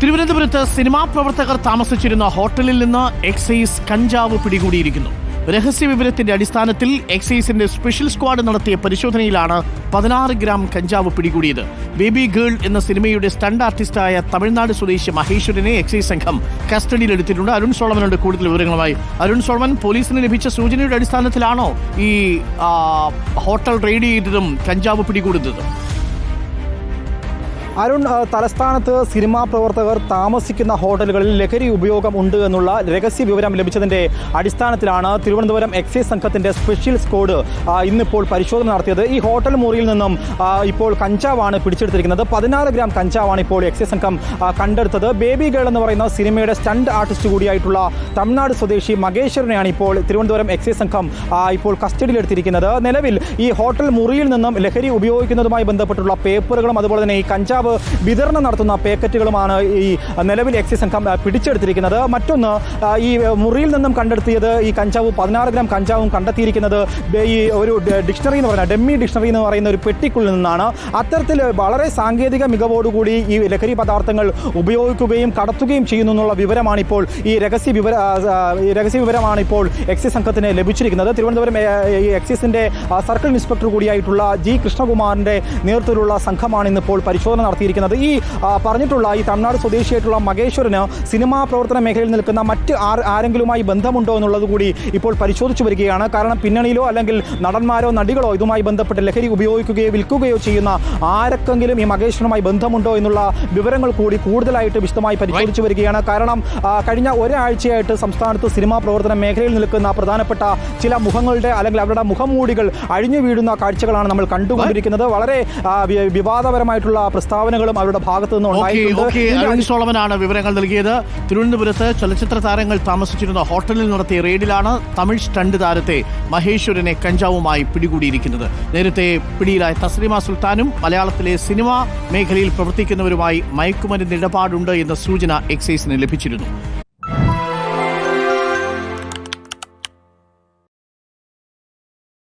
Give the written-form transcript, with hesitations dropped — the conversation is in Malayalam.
തിരുവനന്തപുരത്ത് സിനിമാ പ്രവർത്തകർ താമസിച്ചിരുന്ന ഹോട്ടലിൽ നിന്ന് എക്സൈസ് കഞ്ചാവ് പിടികൂടിയിരിക്കുന്നു. രഹസ്യവിവരത്തിന്റെ അടിസ്ഥാനത്തിൽ എക്സൈസിന്റെ സ്പെഷ്യൽ സ്ക്വാഡ് നടത്തിയ പരിശോധനയിലാണ് 16 ഗ്രാം കഞ്ചാവ് പിടികൂടിയത്. ബേബി ഗേൾ എന്ന സിനിമയുടെ സ്റ്റണ്ട് ആർട്ടിസ്റ്റായ തമിഴ്നാട് സ്വദേശി മഹേശ്വരനെ എക്സൈസ് സംഘം കസ്റ്റഡിയിലെടുത്തിട്ടുണ്ട്. അരുൺ സോളമനുണ്ട് കൂടുതൽ വിവരങ്ങളുമായി. അരുൺ സോളമൻ, പോലീസിന് ലഭിച്ച സൂചനയുടെ അടിസ്ഥാനത്തിലാണോ ഈ ഹോട്ടൽ റെയ്ഡ് ചെയ്തതും കഞ്ചാവ് പിടികൂടുന്നത്? അരുൺ, തലസ്ഥാനത്ത് സിനിമാ പ്രവർത്തകർ താമസിക്കുന്ന ഹോട്ടലുകളിൽ ലഹരി ഉപയോഗം ഉണ്ട് എന്നുള്ള രഹസ്യ വിവരം ലഭിച്ചതിൻ്റെ അടിസ്ഥാനത്തിലാണ് തിരുവനന്തപുരം എക്സൈസ് സംഘത്തിൻ്റെ സ്പെഷ്യൽ സ്ക്വാഡ് ഇന്നിപ്പോൾ പരിശോധന നടത്തിയത്. ഈ ഹോട്ടൽ മുറിയിൽ നിന്നും ഇപ്പോൾ കഞ്ചാവാണ് പിടിച്ചെടുത്തിരിക്കുന്നത്. 16 ഗ്രാം കഞ്ചാവാണ് ഇപ്പോൾ എക്സൈസ് സംഘം കണ്ടെടുത്തത്. ബേബി ഗേൾ എന്ന് പറയുന്ന സിനിമയുടെ സ്റ്റണ്ട് ആർട്ടിസ്റ്റ് കൂടിയായിട്ടുള്ള തമിഴ്നാട് സ്വദേശി മഹേശ്വരനെയാണ് ഇപ്പോൾ തിരുവനന്തപുരം എക്സൈസ് സംഘം ഇപ്പോൾ കസ്റ്റഡിയിലെടുത്തിരിക്കുന്നത്. നിലവിൽ ഈ ഹോട്ടൽ മുറിയിൽ നിന്നും ലഹരി ഉപയോഗിക്കുന്നതുമായി ബന്ധപ്പെട്ടുള്ള പേപ്പറുകളും അതുപോലെ തന്നെ ഈ കഞ്ചാവ് വിതരണം നടത്തുന്ന പാക്കറ്റുകളുമാണ് ഈ നിലവിൽ എക്സൈസ് സംഘം പിടിച്ചെടുത്തിരിക്കുന്നത്. മറ്റൊന്ന്, ഈ മുറിയിൽ നിന്നും കണ്ടെത്തിയത് ഈ കഞ്ചാവ് 16 ഗ്രാം കഞ്ചാവും കണ്ടെത്തിയിരിക്കുന്നത് ഈ ഒരു ഡിക്ഷണറി എന്ന് പറയുന്ന ഡെമ്മി ഡിക്ഷണറി എന്ന് പറയുന്ന ഒരു പെട്ടിക്കുള്ളിൽ നിന്നാണ്. അത്തരത്തിൽ വളരെ സാങ്കേതിക മികവോടുകൂടി ഈ ലഹരി പദാർത്ഥങ്ങൾ ഉപയോഗിക്കുകയും കടത്തുകയും ചെയ്യുന്നു എന്നുള്ള വിവരമാണ് ഇപ്പോൾ ഈ രഹസ്യ വിവരമാണ് ഇപ്പോൾ എക്സൈസ് സംഘത്തിന് ലഭിച്ചിരിക്കുന്നത്. തിരുവനന്തപുരം എക്സൈസിന്റെ സർക്കിൾ ഇൻസ്പെക്ടർ കൂടിയായിട്ടുള്ള ജി കൃഷ്ണകുമാറിന്റെ നേതൃത്വത്തിലുള്ള സംഘമാണ് ഇന്നിപ്പോൾ പരിശോധന നടത്തിയിരിക്കുന്നത്. ഈ പറഞ്ഞിട്ടുള്ള ഈ തമിഴ്നാട് സ്വദേശിയായിട്ടുള്ള മഹേശ്വരന് സിനിമാ പ്രവർത്തന മേഖലയിൽ നിൽക്കുന്ന മറ്റ് ആരെങ്കിലുമായി ബന്ധമുണ്ടോ എന്നുള്ളത് കൂടി ഇപ്പോൾ പരിശോധിച്ചു വരികയാണ്. കാരണം പിന്നണിയിലോ അല്ലെങ്കിൽ നടന്മാരോ നടികളോ ഇതുമായി ബന്ധപ്പെട്ട് ലഹരി ഉപയോഗിക്കുകയോ വിൽക്കുകയോ ചെയ്യുന്ന ആരൊക്കെങ്കിലും ഈ മഹേശ്വരനുമായി ബന്ധമുണ്ടോ എന്നുള്ള വിവരങ്ങൾ കൂടി കൂടുതലായിട്ട് വിശദമായി പരിശോധിച്ചു വരികയാണ്. കാരണം കഴിഞ്ഞ ഒരാഴ്ചയായിട്ട് സംസ്ഥാനത്ത് സിനിമാ പ്രവർത്തന മേഖലയിൽ നിൽക്കുന്ന പ്രധാനപ്പെട്ട ചില മുഖങ്ങളുടെ അല്ലെങ്കിൽ അവരുടെ മുഖംമൂടികൾ അഴിഞ്ഞു വീഴുന്ന കാഴ്ചകളാണ് നമ്മൾ കണ്ടുകൊണ്ടിരിക്കുന്നത്. വളരെ വിവാദപരമായിട്ടുള്ള പ്രസ്താവനകളും അവരുടെ ഭാഗത്തു നിന്നുണ്ടായിട്ടുണ്ട്. സോളമനാണ് വിവരങ്ങൾ നൽകിയത്. തിരുവനന്തപുരത്ത് ചലച്ചിത്ര താരങ്ങൾ താമസിച്ചിരുന്ന ഹോട്ടലിൽ നടത്തിയ റെയ്ഡിലാണ് തമിഴ് സ്റ്റണ്ട് താരത്തെ മഹേശ്വരനെ കഞ്ചാവുമായി പിടികൂടിയിരിക്കുന്നത്. നേരത്തെ പിടിയിലായ തസ്ലിമ സുൽത്താനും മലയാളത്തിലെ സിനിമാ മേഖലയിൽ പ്രവർത്തിക്കുന്നവരുമായി മയക്കുമരുന്ന് ഇടപാടുണ്ട് എന്ന സൂചന എക്സൈസിന് ലഭിച്ചിരുന്നു.